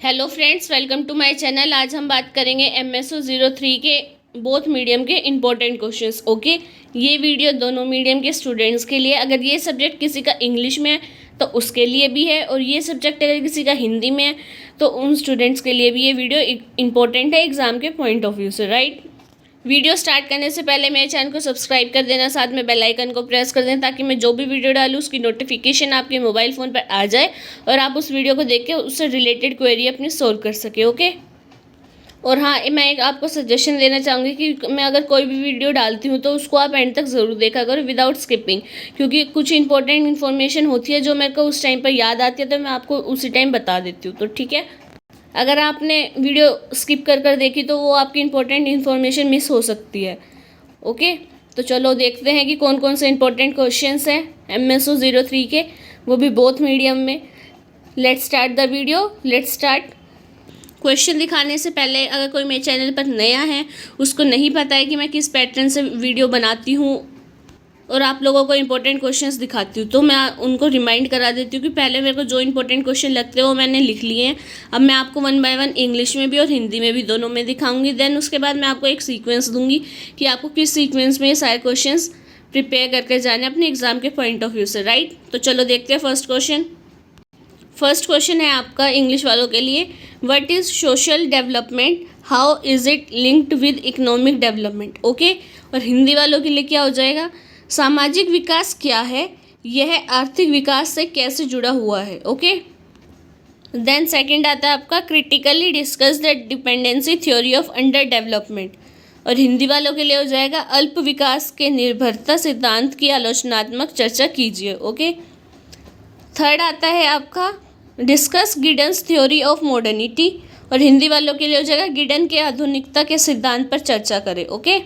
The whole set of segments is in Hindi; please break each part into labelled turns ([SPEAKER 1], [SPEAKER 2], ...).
[SPEAKER 1] Hello friends, welcome to my channel. आज हम बात करेंगे MSO 03 के बोथ मीडियम के इम्पोर्टेंट क्वेश्चंस। ओके, ये वीडियो दोनों मीडियम के स्टूडेंट्स के लिए, अगर ये सब्जेक्ट किसी का इंग्लिश में है तो उसके लिए भी है, और ये सब्जेक्ट अगर किसी का हिंदी में है तो उन स्टूडेंट्स के लिए भी ये वीडियो इंपॉर्टेंट है एग्जाम के पॉइंट ऑफ व्यू से, राइट। वीडियो स्टार्ट करने से पहले मेरे चैनल को सब्सक्राइब कर देना, साथ में बेल आइकन को प्रेस कर देना ताकि मैं जो भी वीडियो डालूँ उसकी नोटिफिकेशन आपके मोबाइल फ़ोन पर आ जाए और आप उस वीडियो को देख के उससे रिलेटेड क्वेरी अपनी सोल्व कर सके। ओके, और हाँ, मैं एक आपको सजेशन देना चाहूँगी कि मैं अगर कोई भी वीडियो डालती हूँ तो उसको आप एंड तक ज़रूर देखा करो विदाउट स्किपिंग, क्योंकि कुछ इंपॉर्टेंट इन्फॉर्मेशन होती है जो मेरे को उस टाइम पर याद आती है तो मैं आपको उसी टाइम बता देती हूँ। तो ठीक है, अगर आपने वीडियो स्किप कर कर देखी तो वो आपकी इंपॉर्टेंट इन्फॉर्मेशन मिस हो सकती है। ओके, तो चलो देखते हैं कि कौन कौन से इंपॉर्टेंट क्वेश्चंस हैं MSO 03 के, वो भी बोथ मीडियम में। Let's start the video, let's start. Question दिखाने से पहले, अगर कोई मेरे चैनल पर नया है, उसको नहीं पता है कि मैं किस पैटर्न से वीडियो बनाती हूँ और आप लोगों को इंपॉर्टेंट क्वेश्चंस दिखाती हूँ, तो मैं उनको रिमाइंड करा देती हूँ कि पहले मेरे को जो इंपॉर्टेंट क्वेश्चन लगते हैं वो मैंने लिख लिए हैं। अब मैं आपको 1 बाय 1 इंग्लिश में भी और हिंदी में भी दोनों में दिखाऊंगी। देन उसके बाद मैं आपको एक सीक्वेंस दूंगी कि आपको किस सीक्वेंस में ये सारे क्वेश्चंस प्रिपेयर करके जाने अपने एग्जाम के पॉइंट ऑफ व्यू से, राइट। तो चलो देखते हैं फर्स्ट क्वेश्चन। फर्स्ट क्वेश्चन है आपका इंग्लिश वालों के लिए, what is social development, how is it linked with economic development. Okay, और हिंदी वालों के लिए क्या हो जाएगा, सामाजिक विकास क्या है, यह आर्थिक विकास से कैसे जुड़ा हुआ है। ओके, देन सेकंड आता है आपका, critically discuss the dependency theory of under development, और हिंदी वालों के लिए हो जाएगा, अल्प विकास के निर्भरता सिद्धांत की आलोचनात्मक चर्चा कीजिए। ओके, थर्ड आता है आपका, discuss Giddens theory of modernity, और हिंदी वालों के लिए हो जाएगा, गिडन के आधुनिकता के सिद्धांत पर चर्चा करें। ओके,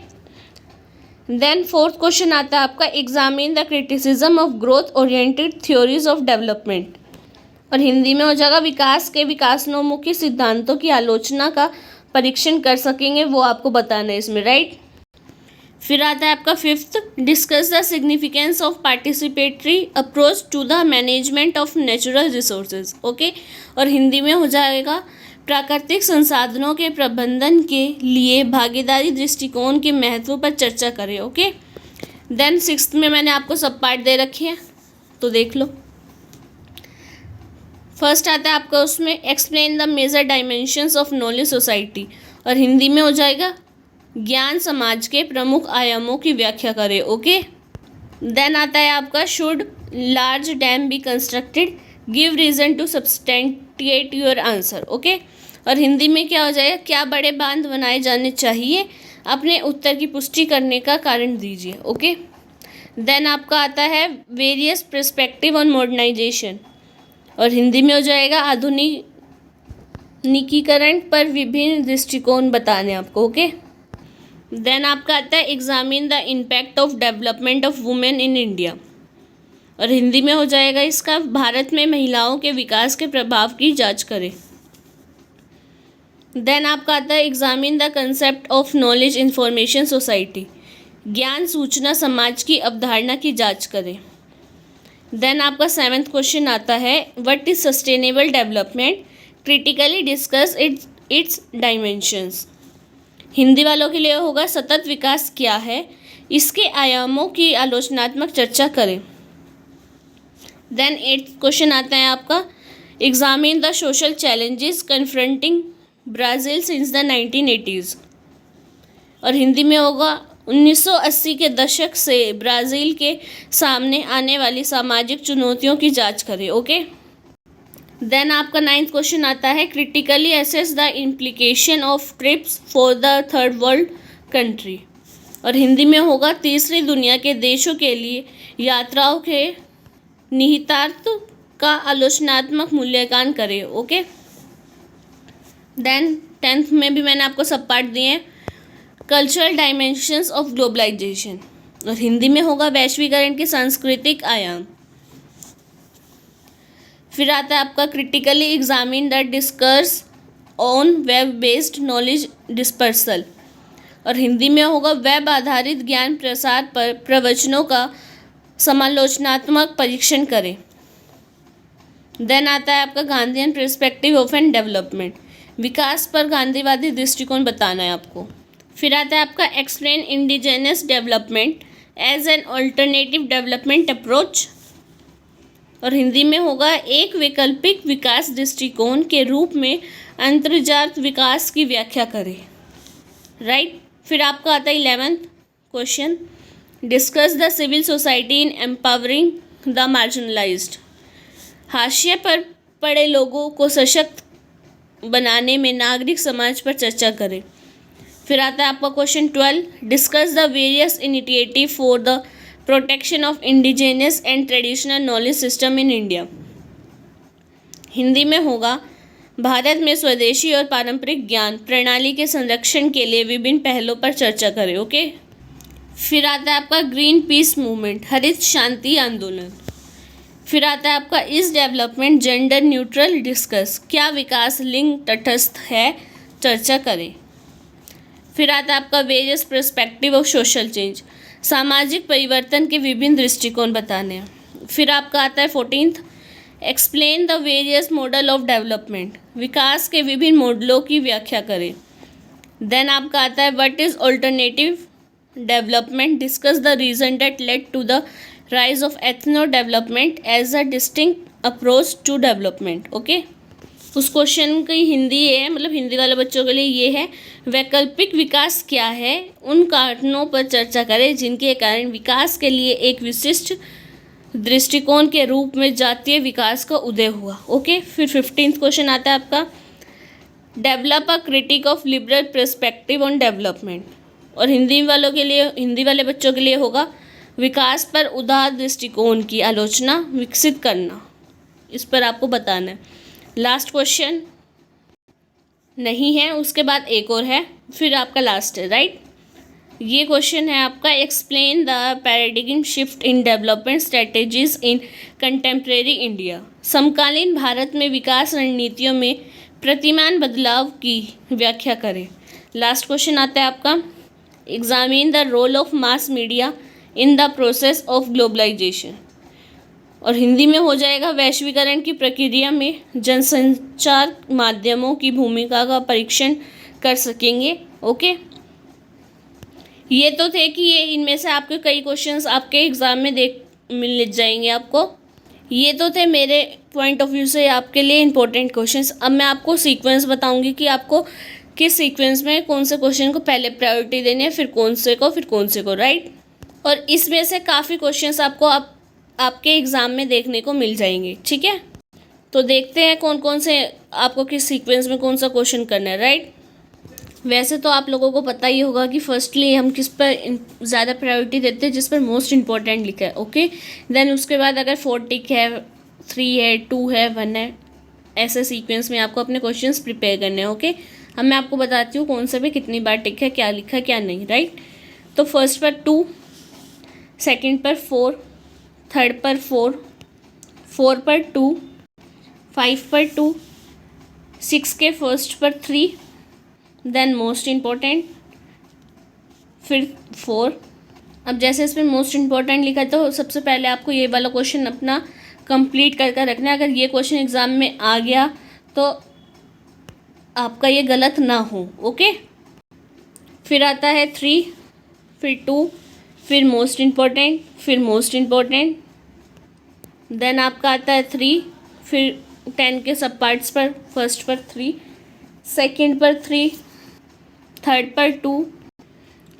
[SPEAKER 1] देन फोर्थ क्वेश्चन आता है आपका, examine the criticism of growth oriented theories of development, और हिंदी में हो जाएगा, विकास के विकासोन्मुखी सिद्धांतों की आलोचना का परीक्षण कर सकेंगे वो आपको बताना है इसमें, राइट। फिर आता है आपका fifth, discuss the significance of participatory approach to the management of natural resources. Okay, और हिंदी में हो जाएगा, प्राकृतिक संसाधनों के प्रबंधन के लिए भागीदारी दृष्टिकोण के महत्व पर चर्चा करें। ओके, देन सिक्स्थ में मैंने आपको सब पार्ट दे रखे हैं तो देख लो। फर्स्ट आता है आपका उसमें, explain the major dimensions of knowledge society, और हिंदी में हो जाएगा, ज्ञान समाज के प्रमुख आयामों की व्याख्या करें। ओके, देन आता है आपका, should large dam be constructed, give reason to substantiate your answer. Okay, और हिंदी में क्या हो जाएगा, क्या बड़े बांध बनाए जाने चाहिए, अपने उत्तर की पुष्टि करने का कारण दीजिए। ओके, देन आपका आता है, वेरियस पर्सपेक्टिव ऑन मॉडर्नाइजेशन, और हिंदी में हो जाएगा, आधुनिकीकरण पर विभिन्न दृष्टिकोण बताने आपको। ओके, देन आपका आता है, examine the impact of development of women in India, और हिंदी में हो जाएगा इसका, भारत में महिलाओं के विकास के प्रभाव की जांच करें। देन आपका आता है, examine the concept of knowledge information society, ज्ञान सूचना समाज की अवधारणा की जांच करें। देन आपका सेवेंथ क्वेश्चन आता है, what is sustainable development, critically discuss it's dimensions, Hindi वालों के लिए होगा, सतत विकास क्या है, इसके आयामों की आलोचनात्मक चर्चा करें। देन एट्थ क्वेश्चन आता है आपका, examine the social challenges confronting Brazil since the 1980s, और हिंदी में होगा, 1980 के दशक से ब्राज़ील के सामने आने वाली सामाजिक चुनौतियों की जांच करें। ओके, देन आपका नाइन्थ क्वेश्चन आता है, critically assess the implication of trips for the third world country, और हिंदी में होगा, तीसरी दुनिया के देशों के लिए यात्राओं के निहितार्थ का आलोचनात्मक मूल्यांकन करें। ओके, देन टेंथ में भी मैंने आपको सब पार्ट दिए हैं, कल्चरल डायमेंशंस ऑफ ग्लोबलाइजेशन, और हिंदी में होगा, वैश्वीकरण के सांस्कृतिक आयाम। फिर आता है आपका, critically examine the डिस्कर्स on web based knowledge dispersal, और हिंदी में होगा, वेब आधारित ज्ञान प्रसार पर प्रवचनों का समालोचनात्मक परीक्षण करें। देन आता है आपका Gandhian perspective of an development, विकास पर गांधीवादी दृष्टिकोण बताना है आपको। फिर आता है आपका explain indigenous development as an alternative development approach, और हिंदी में होगा एक वैकल्पिक विकास दृष्टिकोण के रूप में अंतर्जात विकास की व्याख्या करें, राइट। फिर आपका आता है 11th question, discuss the civil society in empowering the marginalised, हाशिए पर पड़े लोगों को सशक्त बनाने में नागरिक समाज पर चर्चा करें। फिर आता है आपका question 12, discuss the various initiative for the protection of indigenous and traditional knowledge system in India, Hindi में होगा भारत में स्वदेशी और पारंपरिक ज्ञान प्रणाली के संरक्षण के लिए विभिन्न पहलों पर चर्चा करें, ओके। फिर आता है आपका ग्रीन पीस मूवमेंट, हरित शांति आंदोलन। फिर आता है आपका इस डेवलपमेंट जेंडर न्यूट्रल, डिस्कस, क्या विकास लिंग तटस्थ है, चर्चा करें। फिर आता है आपका various perspective of social change, सामाजिक परिवर्तन के विभिन्न दृष्टिकोण बताने हैं। फिर आपका आता है 14th, explain the various model of development, विकास के विभिन्न मॉडलों की व्याख्या करें। देन आपका आता है what is alternative development, discuss the reason that led to the rise of ethno development as a distinct approach to development, okay. उस क्वेश्चन की हिंदी ये है, मतलब हिंदी वाले बच्चों के लिए ये है, वैकल्पिक विकास क्या है, उन कारणों पर चर्चा करें जिनके कारण विकास के लिए एक विशिष्ट दृष्टिकोण के रूप में जातीय विकास का उदय हुआ, ओके। फिर 15th क्वेश्चन आता है आपका, develop a critic of liberal perspective on development, और हिंदी वाले बच्चों के लिए होगा विकास पर उदार दृष्टिकोण की आलोचना विकसित करना, इस पर आपको बताना है। लास्ट क्वेश्चन नहीं है, उसके बाद एक और है, फिर आपका लास्ट है, राइट। ये क्वेश्चन है आपका, explain the paradigm shift in development strategies in contemporary India, समकालीन भारत में विकास रणनीतियों में प्रतिमान बदलाव की व्याख्या करें। लास्ट क्वेश्चन आता है आपका, examine the role of mass media in the process of globalisation, और हिंदी में हो जाएगा वैश्वीकरण की प्रक्रिया में जनसंचार माध्यमों की भूमिका का परीक्षण कर सकेंगे, ओके। ये तो थे कि ये इनमें से आपके कई क्वेश्चंस आपके एग्ज़ाम में मिल जाएंगे आपको। ये तो थे मेरे पॉइंट ऑफ व्यू से आपके लिए इम्पोर्टेंट क्वेश्चंस। अब मैं आपको सीक्वेंस बताऊंगी कि आपको किस सीक्वेंस में कौन से क्वेश्चन को पहले प्रायोरिटी देनी है, फिर कौन से को, राइट। और इसमें से काफ़ी क्वेश्चंस आपको आपके एग्ज़ाम में देखने को मिल जाएंगे, ठीक है। तो देखते हैं कौन कौन से आपको किस सीक्वेंस में कौन सा क्वेश्चन करना है, राइट। वैसे तो आप लोगों को पता ही होगा कि फर्स्टली हम किस पर ज़्यादा प्रायोरिटी देते हैं, जिस पर मोस्ट इंपॉर्टेंट लिखा है, ओके। देन उसके बाद अगर 4 टिक है, 3 है, 2 है, 1 है, ऐसे सीक्वेंस में आपको अपने क्वेश्चंस प्रिपेयर करने हैं, ओके। अब मैं आपको बताती हूँ कौन सा भी कितनी बार टिक है, क्या लिखा है क्या नहीं, राइट। तो फर्स्ट पर 2, सेकेंड पर 4, थर्ड पर 4, 4 पर 2, 5 पर 2, 6 के फर्स्ट पर 3, देन मोस्ट इम्पॉर्टेंट, फिर 4। अब जैसे इसमें मोस्ट इम्पॉर्टेंट लिखा है तो सबसे पहले आपको ये वाला क्वेश्चन अपना कंप्लीट करके रखना है। अगर ये क्वेश्चन एग्ज़ाम में आ गया तो आपका ये गलत ना हो, ओके। फिर आता है 3, फिर 2, फिर मोस्ट इम्पॉर्टेंट, फिर मोस्ट इम्पॉर्टेंट, देन आपका आता है 3, फिर 10 के सब पार्ट्स पर, फर्स्ट पर 3, सेकंड पर 3, थर्ड पर 2,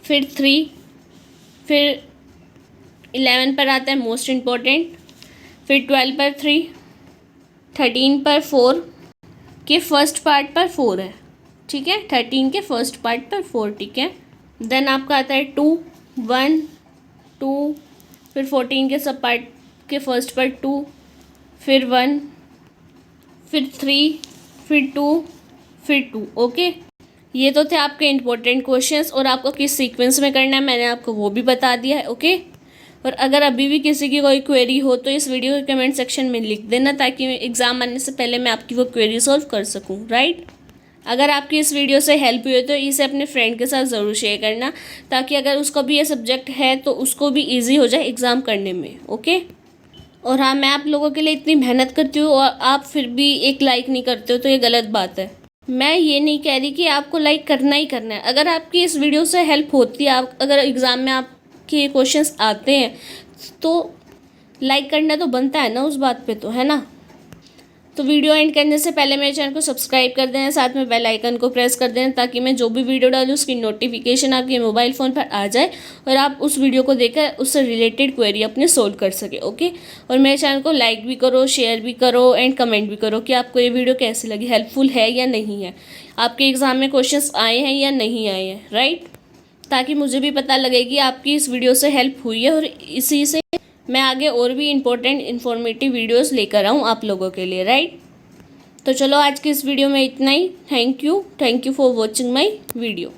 [SPEAKER 1] फिर 3, फिर 11 पर आता है मोस्ट इम्पॉर्टेंट, फिर 12 पर 3, 13 पर 4 के फर्स्ट पार्ट पर 4 है, ठीक है। 13 के फर्स्ट पार्ट पर 4, ठीक है। देन आपका आता है 2, 1, 2, फिर 14 के सब पार्ट के फर्स्ट पर 2, फिर 1, फिर 3, फिर 2, फिर 2, ओके। ये तो थे आपके इम्पोर्टेंट क्वेश्चंस, और आपको किस सीक्वेंस में करना है मैंने आपको वो भी बता दिया है, ओके। और अगर अभी भी किसी की कोई क्वेरी हो तो इस वीडियो के कमेंट सेक्शन में लिख देना, ताकि एग्ज़ाम आने से पहले मैं आपकी वो क्वेरी सॉल्व कर सकूँ, राइट। अगर आपकी इस वीडियो से हेल्प हुई तो इसे अपने फ्रेंड के साथ ज़रूर शेयर करना, ताकि अगर उसका भी ये सब्जेक्ट है तो उसको भी ईजी हो जाए एग्ज़ाम करने में, ओके। और हाँ, मैं आप लोगों के लिए इतनी मेहनत करती हूँ और आप फिर भी एक लाइक नहीं करते हो, तो ये गलत बात है। मैं ये नहीं कह रही कि आपको लाइक करना ही करना है। अगर आपकी इस वीडियो से हेल्प होती है, आप अगर एग्ज़ाम में आपके क्वेश्चंस आते हैं तो लाइक करना तो बनता है ना उस बात पे, तो है ना। तो वीडियो एंड करने से पहले मेरे चैनल को सब्सक्राइब कर दें, साथ में बेल आइकन को प्रेस कर दें, ताकि मैं जो भी वीडियो डालूँ उसकी नोटिफिकेशन आपके मोबाइल फ़ोन पर आ जाए और आप उस वीडियो को देखकर उससे रिलेटेड क्वेरी अपने सोल्व कर सके। ओके, और मेरे चैनल को लाइक भी करो, शेयर भी करो एंड कमेंट भी करो कि आपको ये वीडियो कैसी लगी, हेल्पफुल है या नहीं है, आपके एग्ज़ाम में क्वेश्चन आए हैं या नहीं आए हैं, राइट। ताकि मुझे भी पता लगे कि आपकी इस वीडियो से हेल्प हुई है और इसी से मैं आगे और भी इम्पोर्टेंट इन्फॉर्मेटिव वीडियोस लेकर आऊँ आप लोगों के लिए, राइट। तो चलो आज की इस वीडियो में इतना ही। Thank you for watching my video.